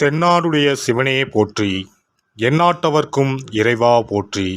தென்னாடுடைய சிவனே போற்றி, எந்நாட்டவர்க்கும் இறைவா போற்றி.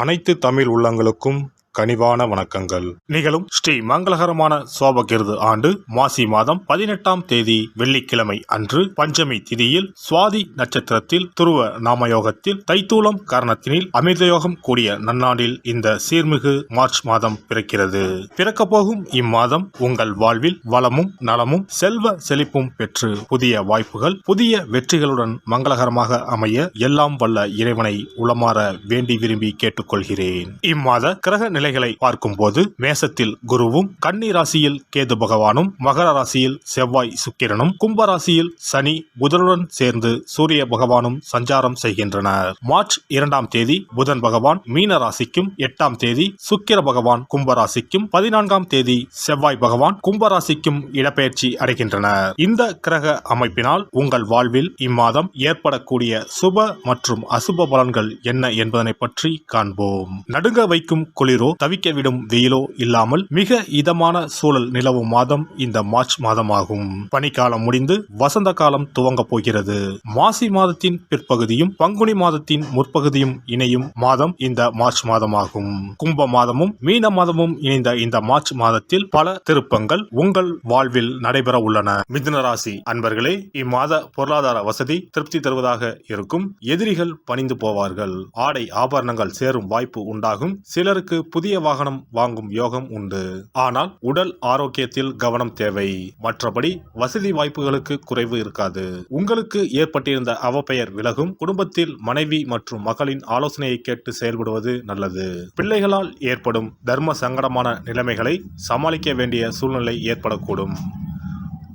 அனைத்து தமிழ் உள்ளங்களுக்கும் கனிவான வணக்கங்கள். நிகழும் ஸ்ரீ மங்களகரமான சோபகிருது ஆண்டு மாசி மாதம் 18ஆம் தேதி வெள்ளிக்கிழமை அன்று பஞ்சமி திதியில் சுவாதி நட்சத்திரத்தில் துருவ நாமயோகத்தில் தைத்தூலம் காரணத்தினில் அமிர்தயோகம் கூடிய நன்னாண்டில் இந்த சீர்மிகு மார்ச் மாதம் பிறக்கிறது. பிறக்கப் போகும் இம்மாதம் உங்கள் வாழ்வில் வளமும் நலமும் செல்வ செழிப்பும் பெற்று புதிய வாய்ப்புகள் புதிய வெற்றிகளுடன் மங்களகரமாக அமைய எல்லாம் வல்ல இறைவனை உளமாற வேண்டி விரும்பி கேட்டுக்கொள்கிறேன். இம்மாத கிரக நிலைகளை பார்க்கும்போது மேசத்தில் குருவும், கன்னி ராசியில் கேது பகவானும், மகர ராசியில் செவ்வாய் சுக்கிரனும், கும்ப ராசியில் சனி புதனுடன் சேர்ந்து சூரிய பகவானும் சஞ்சாரம் செய்கின்றனர். மார்ச் 2ஆம் தேதி புதன் பகவான் மீன ராசிக்கும், 8ஆம் தேதி சுக்கிர பகவான் கும்ப ராசிக்கும், 14ஆம் தேதி செவ்வாய் பகவான் கும்ப ராசிக்கும் இடப்பெயர்ச்சி அடைகின்றனர். இந்த கிரக அமைப்பினால் உங்கள் வாழ்வில் இம்மாதம் ஏற்படக்கூடிய சுப மற்றும் அசுப பலன்கள் என்ன என்பதனை பற்றி காண்போம். நடுங்க வைக்கும் குளிரோ தவிக்க விடும் வெயிலோ இல்லாமல் மிக இதமான சூழல் நிலவும் மாதம் இந்த மார்ச் மாதமாகும். பனிக்காலம் முடிந்து வசந்த காலம் துவங்க போகிறது. மாசி மாதத்தின் பிற்பகுதியும் பங்குனி மாதத்தின் முற்பகுதியும் இணையும் மாதம் இந்த மார்ச் மாதமாகும். கும்ப மாதமும் மீன மாதமும் இணைந்த இந்த மார்ச் மாதத்தில் பல திருப்பங்கள் உங்கள் வாழ்வில் நடைபெற உள்ளன. மிதுன ராசி அன்பர்களே, இம்மாத பொருளாதார வசதி திருப்தி தருவதாக இருக்கும். எதிரிகள் பணிந்து போவார்கள். ஆடை ஆபரணங்கள் சேரும் வாய்ப்பு உண்டாகும். சிலருக்கு புதிய வாகனம் வாங்கும் யோகம் உண்டு. ஆனால் உடல் ஆரோக்கியத்தில் கவனம் தேவை. மற்றபடி வசதி வாய்ப்புகளுக்கு குறைவு இருக்காது. உங்களுக்கு ஏற்பட்டிருந்த அவப்பெயர் விலகும். குடும்பத்தில் மனைவி மற்றும் மகளின் ஆலோசனையை கேட்டு செயல்படுவது நல்லது. பிள்ளைகளால் ஏற்படும் தர்ம சங்கடமான நிலைமைகளை சமாளிக்க வேண்டிய சூழ்நிலை ஏற்படக்கூடும்.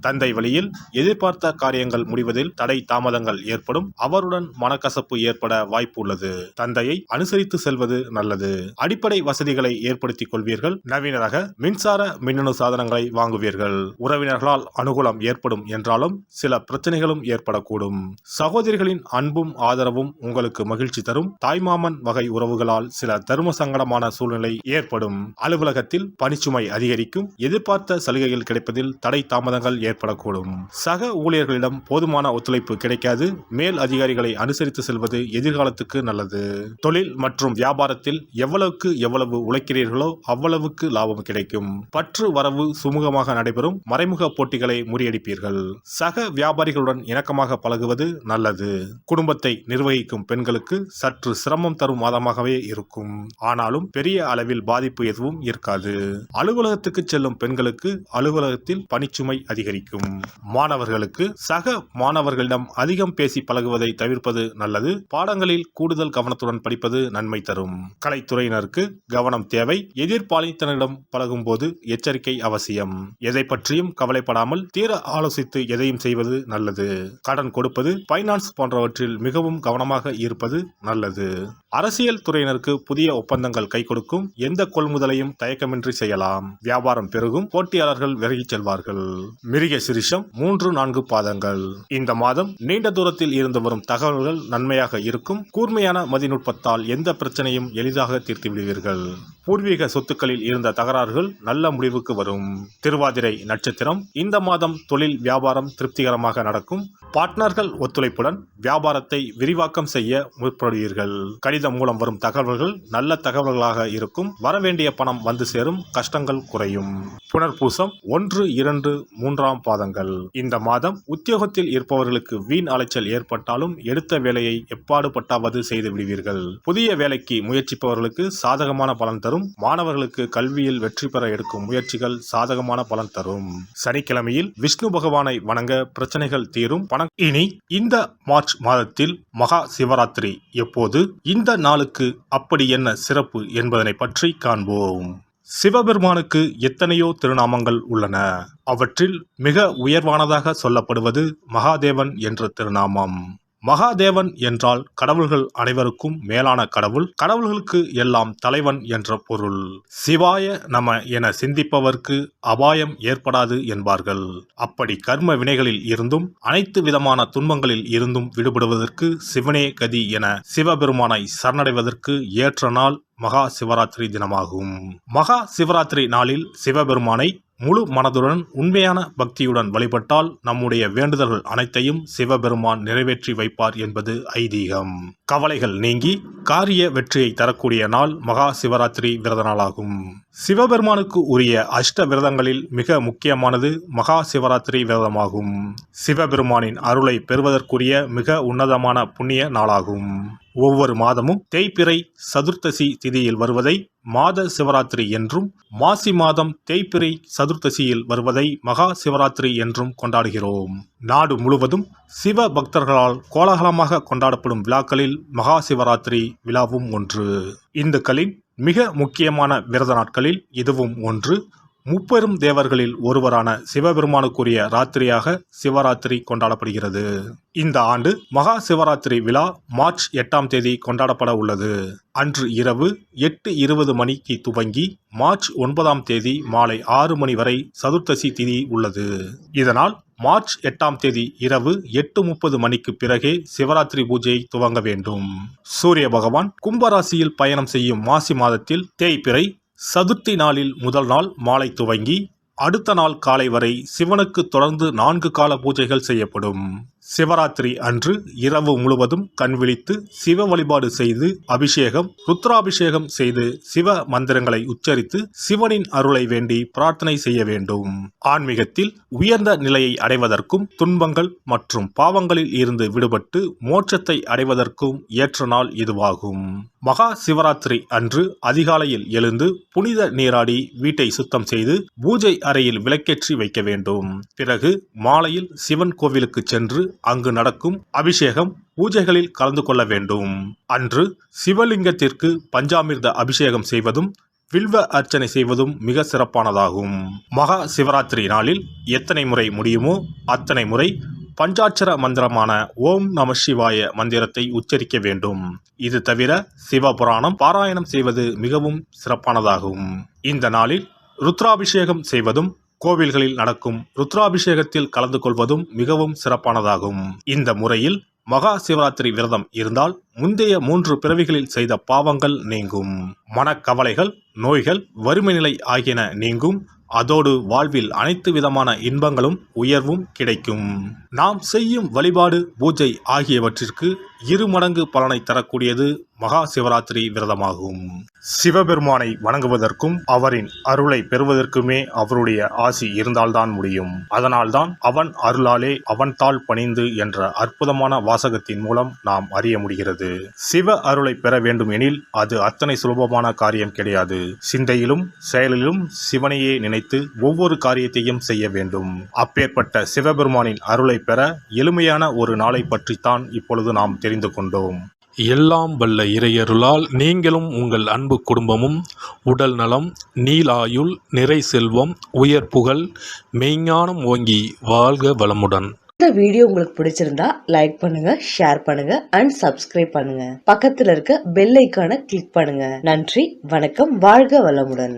தந்தை வழியில் எதிர்பார்த்த காரியங்கள் முடிவதில் தடை தாமதங்கள் ஏற்படும். அவருடன் மனக்கசப்பு ஏற்பட வாய்ப்பு உள்ளது. தந்தையை அனுசரித்து செல்வது நல்லது. அடிப்படை வசதிகளை ஏற்படுத்திக் கொள்வீர்கள். நவீன ரக மின்சார மின்னணு சாதனங்களை வாங்குவீர்கள். உறவினர்களால் அனுகூலம் ஏற்படும் என்றாலும் சில பிரச்சனைகளும் ஏற்படக்கூடும். சகோதரிகளின் அன்பும் ஆதரவும் உங்களுக்கு மகிழ்ச்சி தரும். தாய்மாமன் வகை உறவுகளால் சில தர்ம சங்கடமான சூழ்நிலை ஏற்படும். அலுவலகத்தில் பணிச்சுமை அதிகரிக்கும். எதிர்பார்த்த சலுகைகள் கிடைப்பதில் தடை தாமதங்கள் ஏற்படக்கூடும். சக ஊழியர்களிடம் போதுமான ஒத்துழைப்பு கிடைக்காது. மேல் அதிகாரிகளை அனுசரித்து செல்வது எதிர்காலத்துக்கு நல்லது. தொழில் மற்றும் வியாபாரத்தில் எவ்வளவு உழைக்கிறீர்களோ அவ்வளவுக்கு லாபம் கிடைக்கும். பற்று வரவு சுமூகமாக நடைபெறும். மறைமுக போட்டிகளை முறியடிப்பீர்கள். சக வியாபாரிகளுடன் இணக்கமாக பழகுவது நல்லது. குடும்பத்தை நிர்வகிக்கும் பெண்களுக்கு சற்று சிரமம் தரும் மாதமாகவே இருக்கும். ஆனாலும் பெரிய அளவில் பாதிப்பு எதுவும் இருக்காது. அலுவலகத்துக்கு செல்லும் பெண்களுக்கு அலுவலகத்தில் பணிச்சுமை அதிகரிக்கும். மாணவர்களுக்கு சக மாணவர்களிடம் அதிகம் பேசி பழகுவதை தவிர்ப்பது நல்லது. பாடங்களில் கூடுதல் கவனத்துடன் படிப்பது நன்மை தரும். கலைத்துறையினருக்கு கவனம் தேவை. எதிர்பாலினத்தினரிடம் பழகும் போது எச்சரிக்கை அவசியம். எதை பற்றியும் கவலைப்படாமல் தீர ஆலோசித்து எதையும் செய்வது நல்லது. கடன் கொடுப்பது, பைனான்ஸ் போன்றவற்றில் மிகவும் கவனமாக இருப்பது நல்லது. அரசியல் துறையினருக்கு புதிய ஒப்பந்தங்கள் கை கொடுக்கும். எந்த கொள்முதலையும் தயக்கமின்றி செய்யலாம். வியாபாரம் பெருகும். போட்டியாளர்கள் விலகிச் செல்வார்கள். மிருக சிரிஷம் 3-4 பாதங்கள். இந்த மாதம் நீண்ட தூரத்தில் இருந்து வரும் தகவல்கள் நன்மையாக இருக்கும். கூர்மையான மதிநுட்பத்தால் எந்த பிரச்சனையும் எளிதாக தீர்த்து விடுவீர்கள். பூர்வீக சொத்துக்களில் இருந்த தகராறுகள் நல்ல முடிவுக்கு வரும். திருவாதிரை நட்சத்திரம். இந்த மாதம் தொழில் வியாபாரம் திருப்திகரமாக நடக்கும். பார்ட்னர்கள் ஒத்துழைப்புடன் வியாபாரத்தை விரிவாக்கம் செய்ய முற்படுவீர்கள். கடிதம் மூலம் வரும் தகவல்கள் நல்ல தகவல்களாக இருக்கும். வரவேண்டிய பணம் வந்து சேரும். கஷ்டங்கள் குறையும். புனர்பூசம் 1-2-3 பாதங்கள். இந்த மாதம் உத்தியோகத்தில் இருப்பவர்களுக்கு வீண் அலைச்சல் ஏற்பட்டாலும் எடுத்த வேலையை எப்பாடு பட்டாவது செய்து விடுவீர்கள். புதிய வேலைக்கு முயற்சிப்பவர்களுக்கு சாதகமான பலன் தரும். மாணவர்களுக்கு கல்வியில் வெற்றி பெற எடுக்கும் முயற்சிகள் சாதகமான பலன் தரும். சனிக்கிழமையில் விஷ்ணு பகவானை வணங்க பிரச்சனைகள் தீரும். இனி இந்த மார்ச் மாதத்தில் மகா சிவராத்திரி எப்போது, இந்த நாளுக்கு அப்படி என்ன சிறப்பு என்பதனை பற்றி காண்போம். சிவபெருமானுக்கு எத்தனையோ திருநாமங்கள் உள்ளன. அவற்றில் மிக உயர்வானதாக சொல்லப்படுவது மகாதேவன் என்ற திருநாமம். மகாதேவன் என்றால் கடவுள்கள் அனைவருக்கும் மேலான கடவுள். கடவுள்களுக்கு எல்லாம் தலைவன் என்ற பொருள். சிவாய நம என சிந்திப்பவர்க்கு அபாயம் ஏற்படாது என்பார்கள். அப்படி கர்ம வினைகளில் இருந்தும் அனைத்து விதமான துன்பங்களில் இருந்தும் விடுபடுவதற்கு சிவனே கதி என சிவபெருமானை சரணடைவதற்கு ஏற்ற நாள் மகா சிவராத்திரி தினமாகும். மகா சிவராத்திரி நாளில் சிவபெருமானை முழு மனதுடன் உண்மையான பக்தியுடன் வழிபட்டால் நம்முடைய வேண்டுதல்கள் அனைத்தையும் சிவபெருமான் நிறைவேற்றி வைப்பார் என்பது ஐதீகம். கவலைகள் நீங்கி காரிய வெற்றியை தரக்கூடிய நாள் மகா சிவராத்திரி விரத நாளாகும். சிவபெருமானுக்கு உரிய அஷ்ட விரதங்களில் மிக முக்கியமானது மகா சிவராத்திரி விரதமாகும். சிவபெருமானின் அருளை பெறுவதற்குரிய மிக உன்னதமான புண்ணிய நாளாகும். ஒவ்வொரு மாதமும் தேய்பிறை சதுர்த்தசி திதியில் வருவதை மாத சிவராத்திரி என்றும், மாசி மாதம் தேய்பிறை சதுர்த்தசியில் வருவதை மகா சிவராத்திரி என்றும் கொண்டாடுகிறோம். நாடு முழுவதும் சிவ பக்தர்களால் கோலாகலமாக கொண்டாடப்படும் விழாக்களில் மகா சிவராத்திரி விழாவும் ஒன்று. இந்துக்களின் மிக முக்கியமான விரத நாட்களில் இதுவும் ஒன்று. முப்பெரும் தேவர்களில் ஒருவரான சிவபெருமானுக்குரிய ராத்திரியாக சிவராத்திரி கொண்டாடப்படுகிறது. இந்த ஆண்டு மகா சிவராத்திரி விழா மார்ச் 8ஆம் தேதி கொண்டாடப்பட உள்ளது. அன்று இரவு 8:20 மணிக்கு துவங்கி மார்ச் 9ஆம் தேதி மாலை 6 மணி வரை சதுர்த்தசி திதி உள்ளது. இதனால் மார்ச் 8ஆம் தேதி இரவு 8:30 மணிக்கு பிறகே சிவராத்திரி பூஜையை துவங்க வேண்டும். சூரிய பகவான் கும்பராசியில் பயணம் செய்யும் மாசி மாதத்தில் தேய்பிறை சதுர்த்தி நாளில் முதல் நாள் மாலை துவங்கி அடுத்த நாள் காலை வரை சிவனுக்கு தொடர்ந்து 4 கால பூஜைகள் செய்யப்படும். சிவராத்திரி அன்று இரவு முழுவதும் கண் விழித்து சிவ வழிபாடு செய்து அபிஷேகம், ருத்ராபிஷேகம் செய்து சிவ மந்திரங்களை உச்சரித்து சிவனின் அருளை வேண்டி பிரார்த்தனை செய்ய வேண்டும். ஆன்மீகத்தில் உயர்ந்த நிலையை அடைவதற்கும், துன்பங்கள் மற்றும் பாவங்களில் இருந்து விடுபட்டு மோட்சத்தை அடைவதற்கும் ஏற்ற நாள் இதுவாகும். மகா சிவராத்திரி அன்று அதிகாலையில் எழுந்து புனித நீராடி வீட்டை சுத்தம் செய்து பூஜை அறையில் விளக்கேற்றி வைக்க வேண்டும். பிறகு மாலையில் சிவன் கோவிலுக்கு சென்று அங்கு நடக்கும் அபிஷேகம் பூஜைகளில் கலந்து கொள்ள வேண்டும். அன்று சிவலிங்கத்திற்கு பஞ்சாமிர்த அபிஷேகம் செய்வதும் வில்வ அர்ச்சனை செய்வதும் மிக சிறப்பானதாகும். மகா சிவராத்திரி நாளில் எத்தனை முறை முடியுமோ அத்தனை முறை பஞ்சாட்சர மந்திரமான ஓம் நம சிவாய மந்திரத்தை உச்சரிக்க வேண்டும். இது தவிர சிவபுராணம் பாராயணம் செய்வது மிகவும் சிறப்பானதாகும். இந்த நாளில் ருத்ராபிஷேகம் செய்வதும் கோவில்களில் நடக்கும் ருத்ராபிஷேகத்தில் கலந்து கொள்வதும் மிகவும் சிறப்பானதாகும். இந்த முறையில் மகா சிவராத்திரி விரதம் இருந்தால் முந்தைய 3 பிறவிகளில் செய்த பாவங்கள் நீங்கும். மனக்கவலைகள், நோய்கள், வறுமை நிலை ஆகியன நீங்கும். அதோடு வாழ்வில் அனைத்து விதமான இன்பங்களும் உயர்வும் கிடைக்கும். நாம் செய்யும் வழிபாடு, பூஜை ஆகியவற்றிற்கு 2 மடங்கு பலனை தரக்கூடியது மகா சிவராத்திரி விரதமாகும். சிவபெருமானை வணங்குவதற்கும் அவரின் அருளை பெறுவதற்குமே அவருடைய ஆசி இருந்தால்தான் முடியும். அதனால்தான் அவன் அருளாலே அவன் தாள் பணிந்து என்ற அற்புதமான வாசகத்தின் மூலம் நாம் அறிய முடிகிறது. சிவ அருளை பெற வேண்டும் எனில் அது அத்தனை சுலபமான காரியம் கிடையாது. சிந்தையிலும் செயலிலும் சிவனையே நினைத்து ஒவ்வொரு காரியத்தையும் செய்ய வேண்டும். அப்பேற்பட்ட சிவபெருமானின் அருளை பெற எளிமையான ஒரு நாளை பற்றித்தான் இப்பொழுது நாம் தெரிந்து கொண்டோம். எல்லாம் வல்ல இறையருளால் நீங்களும் உங்கள் அன்பு குடும்பமும் உடல் நலம், நீலாயுள், நிறை செல்வம், உயர் புகழ், மெய்ஞானம் ஓங்கி வாழ்க வளமுடன். இந்த வீடியோ உங்களுக்கு பிடிச்சிருந்தா லைக் பண்ணுங்க, ஷேர் பண்ணுங்க அண்ட் சப்ஸ்கிரைப் பண்ணுங்க. பக்கத்துல இருக்க பெல் ஐகானை கிளிக் பண்ணுங்க. நன்றி, வணக்கம், வாழ்க வளமுடன்.